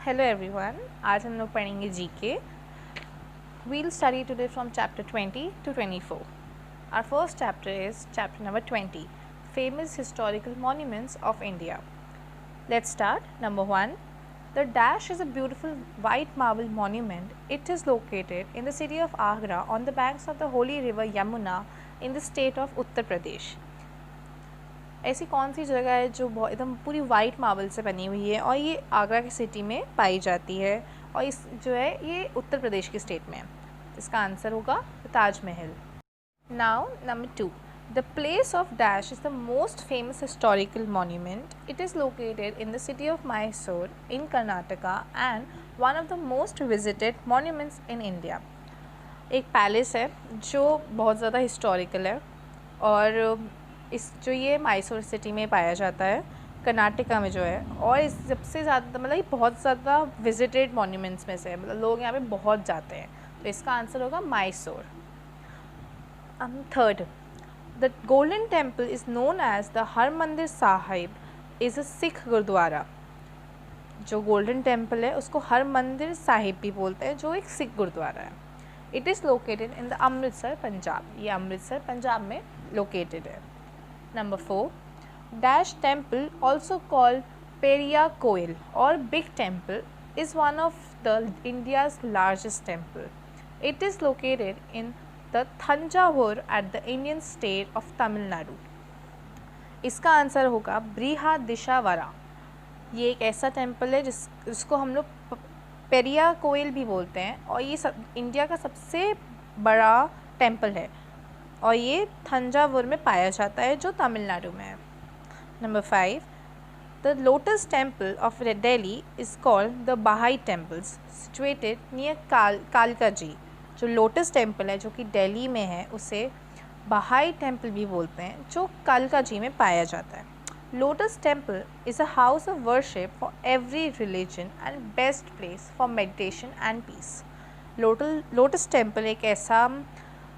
Hello everyone, आज हम लोग पढ़ेंगे GK. Will study today from chapter 20 to 24. Our first chapter is chapter number 20, famous historical monuments of India. Let's start. Number 1, the Dash is a beautiful white marble monument. It is located in the city of Agra on the banks of the holy river Yamuna in the state of Uttar Pradesh. ऐसी कौन सी जगह है जो बहुत एकदम पूरी white marble से बनी हुई है और ये आगरा की सिटी में पाई जाती है और इस जो है ये उत्तर प्रदेश की स्टेट में है। इसका आंसर होगा Taj Mahal. Now number 2, the place of dash is the most famous historical monument. It is located in the city of Mysore in Karnataka and one of the most visited monuments in India. एक palace है जो बहुत ज़्यादा historical है और इस जो ये मैसूर सिटी में पाया जाता है, कर्नाटका में जो है, और इस सबसे ज़्यादा मतलब ये बहुत ज़्यादा विजिटेड मॉन्यूमेंट्स में से है, मतलब लोग यहाँ पे बहुत जाते हैं, तो इसका आंसर होगा Mysore. Third, the Golden Temple is known as the Harmandir Sahib is a Sikh gurdwara. जो गोल्डन टेम्पल है उसको हरमंदिर साहिब भी बोलते हैं, जो एक सिख गुरुद्वारा है. It is located in the Amritsar, Punjab. ये अमृतसर पंजाब में लोकेटेड है. Number 4, Dash Temple, also called Periya Koil or Big Temple, is one of the India's largest temple. It is located in the Thanjavur at the Indian state of Tamil Nadu. इसका answer होगा बृहदिशावरा. ये एक ऐसा temple है जिसको हम लोग पेरिया कोयल भी बोलते हैं और ये इंडिया का सबसे बड़ा टेम्पल है और ये थंजावुर में पाया जाता है जो तमिलनाडु में है. Number 5, the lotus temple of Delhi is called the बहाई टेम्पल्स सिचुएटेड नियर कालका जी. जो लोटस टेम्पल है जो कि दिल्ली में है उसे बहाई टेम्पल भी बोलते हैं, जो कालका जी में पाया जाता है. Lotus Temple is a house of worship for every religion and best place for meditation and peace. Lotus Temple एक ऐसा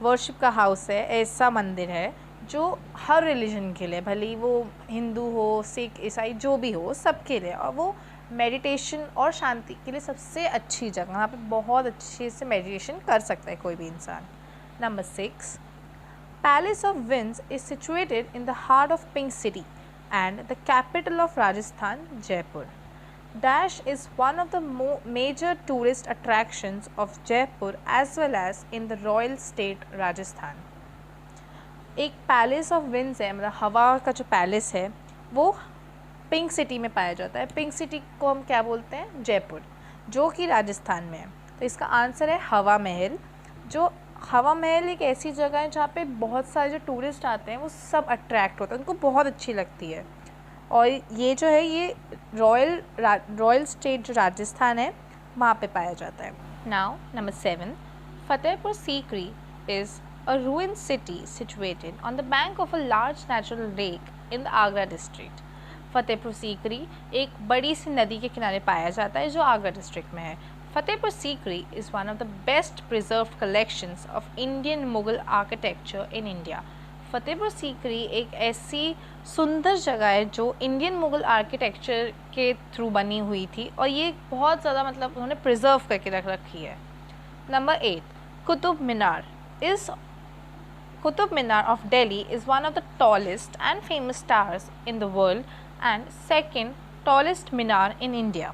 वर्शिप का हाउस है, ऐसा मंदिर है जो हर रिलीजन के लिए, भले ही वो हिंदू हो, सिख, ईसाई, जो भी हो, सबके लिए, और वो मेडिटेशन और शांति के लिए सबसे अच्छी जगह. वहाँ पे बहुत अच्छे से मेडिटेशन कर सकता है कोई भी इंसान. Number 6, palace of winds is situated in the heart of pink city and the capital of Rajasthan, Jaipur. Dash is one of the major tourist attractions of Jaipur as well as in the royal state Rajasthan. एक palace of winds है, मतलब हवा का जो palace है वो pink city में पाया जाता है. पिंक सिटी को हम क्या बोलते हैं? जयपुर, जो कि राजस्थान में है. तो इसका आंसर है हवा महल. जो हवा महल एक ऐसी जगह है जहाँ पे बहुत सारे जो टूरिस्ट आते हैं वो सब अट्रैक्ट होते हैं, उनको बहुत अच्छी लगती है. और ये जो है ये रॉयल स्टेट जो राजस्थान है वहाँ पे पाया जाता है. Now number 7, Fatehpur Sikri is a रूइन city situated on the bank of a large natural lake in the Agra district. Fatehpur Sikri एक बड़ी सी नदी के किनारे पाया जाता है जो आगरा डिस्ट्रिक्ट में है. Fatehpur Sikri is one of the best preserved collections of Indian Mughal architecture in India. Fatehpur Sikri एक ऐसी सुंदर जगह है जो इंडियन मुगल आर्किटेक्चर के थ्रू बनी हुई थी और ये बहुत ज़्यादा मतलब उन्होंने प्रिजर्व करके रख रखी है. Number 8, Qutub Minar of Delhi is one of the tallest and famous towers in the world and second tallest minar in India.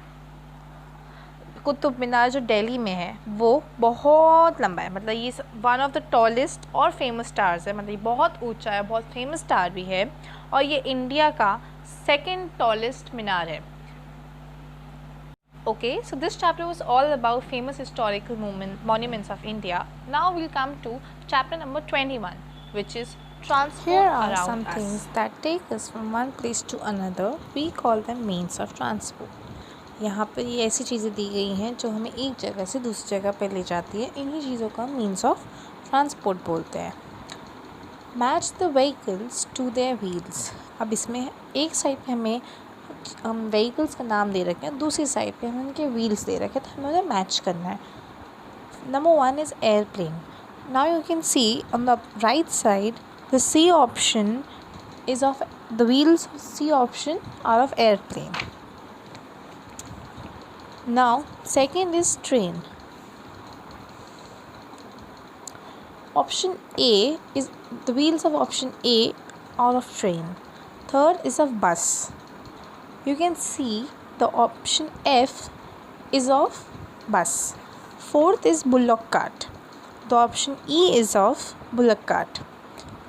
Qutub Minar जो दिल्ली में है वो बहुत लंबा है, मतलब ये वन ऑफ द टॉलेस्ट और फेमस टावर्स है, मतलब ये बहुत ऊंचा है, बहुत फेमस टावर भी है और ये इंडिया का सेकंड टॉलेस्ट मीनार है. Okay, so this chapter was all about famous historical monuments of India. Now will come to chapter number 21 which is transport. Here are some things that take us from one place to another. We call them means of transport. यहाँ पर ये ऐसी चीज़ें दी गई हैं जो हमें एक जगह से दूसरी जगह पर ले जाती है. इन्हीं चीज़ों का मीन्स ऑफ ट्रांसपोर्ट बोलते हैं. Match the vehicles to their wheels. अब इसमें एक साइड पे हमें हम व्हीकल्स का नाम दे रखे हैं, दूसरी साइड पे हमें उनके व्हील्स दे रखे हैं, तो हमें उन्हें मैच करना है. Number 1 is airplane. Now you can see on the right side the C option is of the wheels. C option are of airplane. Now, second is train. Option A is the wheels of option A are of train. Third is of bus. You can see the option F is of bus. Fourth is bullock cart. The option E is of bullock cart.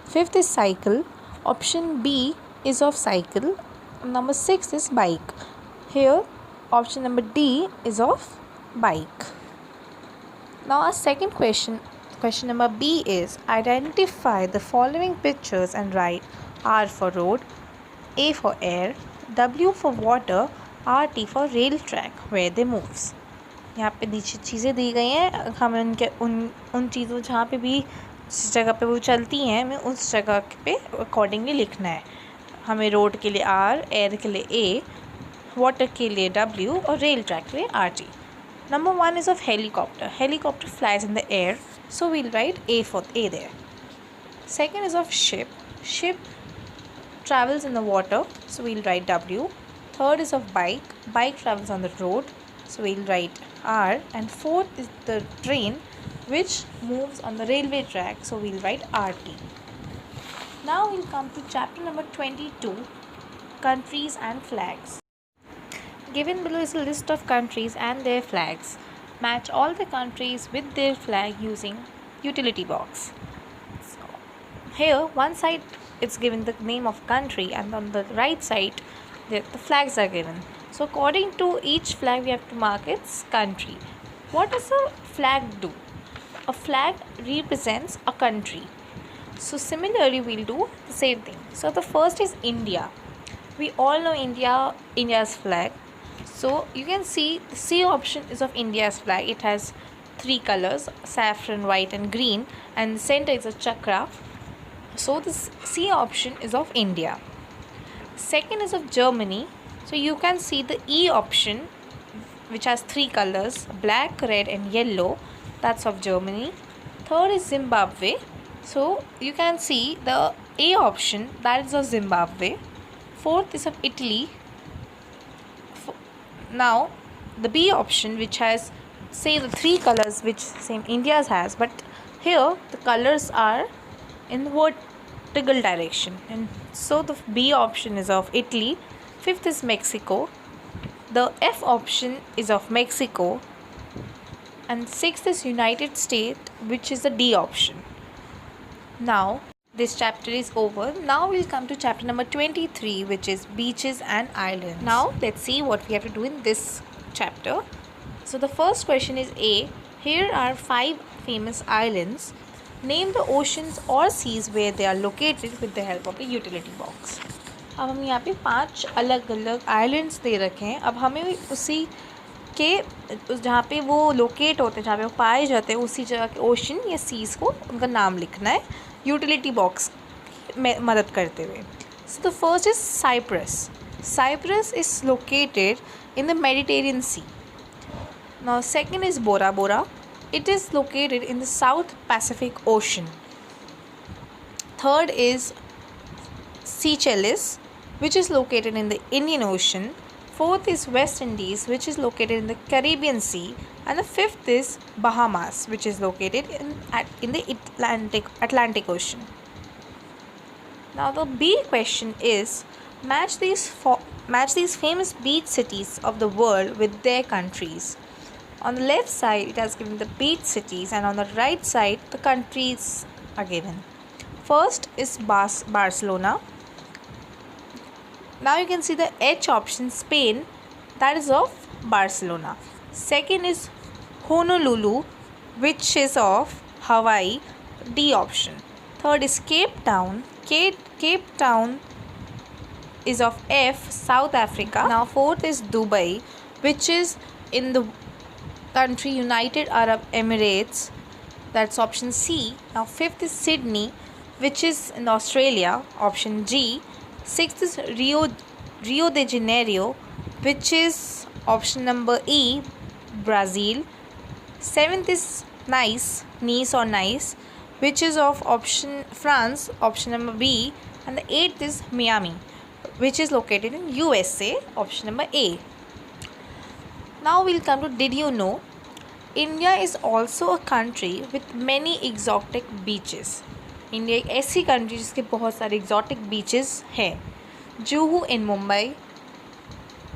Fifth is cycle. Option B is of cycle. Number 6 is bike. Here option number D is of bike. Now our second question number B is identify the following pictures and write R for road, A for air, W for water, RT for rail track where they moves. यहाँ पे नीचे चीज़ें दी गई हैं, हमें उनके उन चीज़ों जहाँ पे भी जिस जगह पे वो चलती हैं हमें उस जगह पे अकॉर्डिंगली लिखना है. हमें रोड के लिए R, एयर के लिए A, वाटर के लिए W और रेल ट्रैक के लिए RT. Number 1 is of helicopter. Helicopter flies in the air, so we'll write A for A there. Second is of ship. Ship travels in the water, so we'll write W. Third is of bike. Bike travels on the road, so we'll write R. And fourth is the train, which moves on the railway track, so we'll write RT. Now we'll come to chapter number 22, countries and flags. Given below is a list of countries and their flags. Match all the countries with their flag using utility box. So, here one side it's given the name of country and on the right side the flags are given. So according to each flag we have to mark its country. What does a flag do? A flag represents a country. So similarly we'll do the same thing. So the first is India. We all know India's flag. So you can see the C option is of India's flag. It has 3 colors, saffron, white and green, and the center is a chakra. So this C option is of India. Second is of Germany. So you can see the E option, which has 3 colors, black, red and yellow. That's of Germany. Third is Zimbabwe. So you can see the A option, that is of Zimbabwe. Fourth is of Italy. Now the B option, which has say the 3 colors which same India's has, but here the colors are in vertical direction, and so the B option is of Italy. Fifth is Mexico. The F option is of Mexico, and sixth is United States, which is the D option. Now this chapter is over. Now we'll come to chapter number 23, which is beaches and islands. Now let's see what we have to do in this chapter. So the first question is A. Here are 5 famous islands. Name the oceans or seas where they are located with the help of a utility box. अब हम यहाँ पे 5 अलग अलग islands दे रखे हैं. अब हमें उसी के जहाँ पे वो लोकेट होते हैं, जहाँ पे वो पाए जाते हैं, उसी जगह के ओशन या सीज़ को उनका नाम लिखना है यूटिलिटी बॉक्स में मदद करते हुए. So the first is Cyprus. Cyprus is located in the Mediterranean Sea. Now second is Bora Bora. It is located in the South Pacific Ocean. Third is Seychelles, which is located in the Indian Ocean. Fourth is West Indies, which is located in the Caribbean Sea. And the fifth is Bahamas, which is located in the Atlantic Ocean. Now the B question is match these famous beach cities of the world with their countries. On the left side it has given the beach cities, and on the right side the countries are given. First is Barcelona. Now you can see the H option, Spain, that is of Barcelona. Second is Honolulu, which is of Hawaii, D option. Third is Cape Town. Cape Town is of F, South Africa. Now fourth is Dubai, which is in the country United Arab Emirates, that's option C. Now fifth is Sydney, which is in Australia, option G. Sixth is Rio de Janeiro, which is option number E, Brazil. Seventh is Nice or Nice, which is of option France, option number B. And the eighth is Miami, which is located in USA, option number A. Now we'll come to did you know? India is also a country with many exotic beaches. India एक ऐसी country जिसके बहुत सारे exotic beaches हैं. Juhu in Mumbai,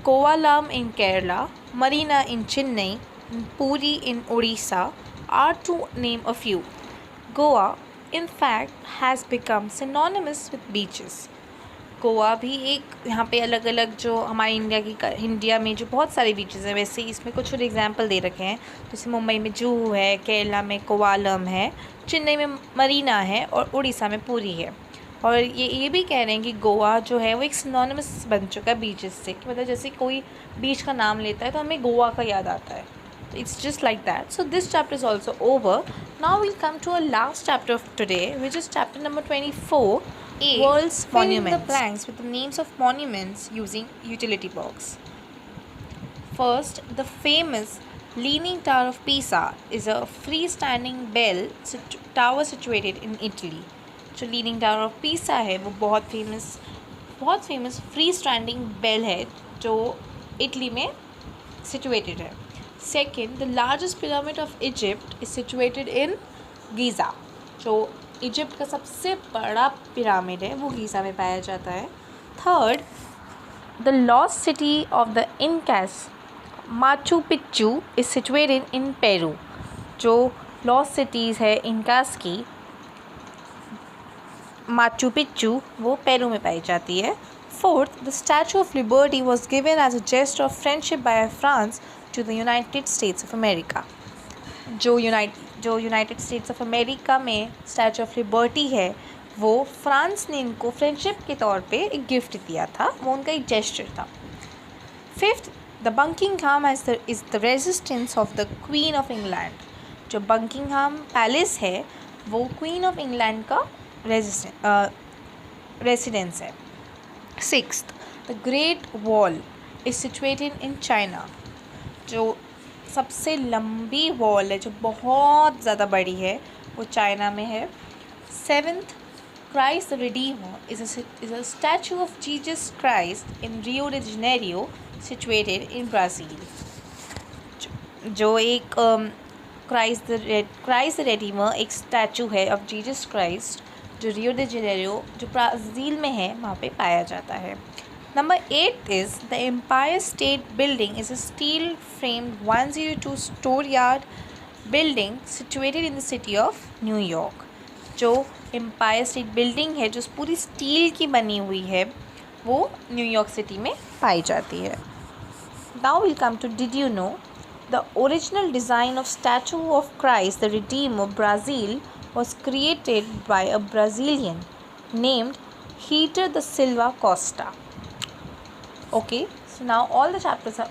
Kovalam in Kerala, Marina in Chennai, Puri in Odisha are to name a few. Goa, in fact, has become synonymous with beaches. Goa भी एक यहाँ पे अलग अलग जो हमारे इंडिया में जो बहुत सारे बीचेस हैं, वैसे इसमें कुछ और एग्जांपल दे रखे हैं. जैसे मुंबई में जुहू है, केरला में कोवालम है, चेन्नई में मरीना है और उड़ीसा में पुरी है. और ये भी कह रहे हैं कि गोवा जो है वो एक सिनोनिमस बन चुका है बीचेस से, कि मतलब जैसे कोई बीच का नाम लेता है तो हमें गोवा का याद आता है. It's just like that. So this chapter is also over. Now we'll come to our last chapter of today, which is chapter number 24, World's Monuments. Fill in the blanks with the names of monuments using utility box. First, the famous Leaning Tower of Pisa is a freestanding bell tower situated in Italy. जो Leaning Tower of Pisa है वो बहुत famous freestanding bell है जो Italy में situated है. Second, the largest pyramid of Egypt is situated in Giza. जो Egypt का सबसे बड़ा पिरामिड है वो गीज़ा में पाया जाता है. Third, the lost city of the Incas, Machu Picchu, is situated in Peru. जो lost cities है इनकास की, माचू पिच्चू, वो पेरू में पाई जाती है. Fourth, the Statue of Liberty was given as a gesture of friendship by France to the United States of America. जो United states of America में statue of liberty है वो फ्रांस ने इनको फ्रेंडशिप के तौर पे एक गिफ्ट दिया था, वो उनका एक जेस्चर था. Fifth, the Buckingham is the resistance of the queen of England. जो बकिंगहाम पैलेस है वो क्वीन ऑफ इंग्लैंड का रेसिडेंस है. Sixth, the Great Wall is situated in China. जो सबसे लंबी वॉल है जो बहुत ज़्यादा बड़ी है वो चाइना में है. Seventh, Christ the Redeemer is a statue of Jesus Christ in Rio de Janeiro situated in Brazil. जो एक क्राइस्ट द रिडीमर एक स्टैचू है ऑफ जीसस क्राइस्ट जो रियो डे जेनेरियो जो ब्राज़ील में है वहाँ पे पाया जाता है. Number 8 is the Empire State Building is a steel-framed 102-story building situated in the city of New York. जो Empire State Building है जो पूरी स्टील की बनी हुई है वो न्यूयॉर्क सिटी में पाई जाती है. Now we'll come to did you know? The original design of Statue of Christ the Redeemer Brazil was created by a Brazilian named Heitor da Silva Costa. Okay, so now all the chapters are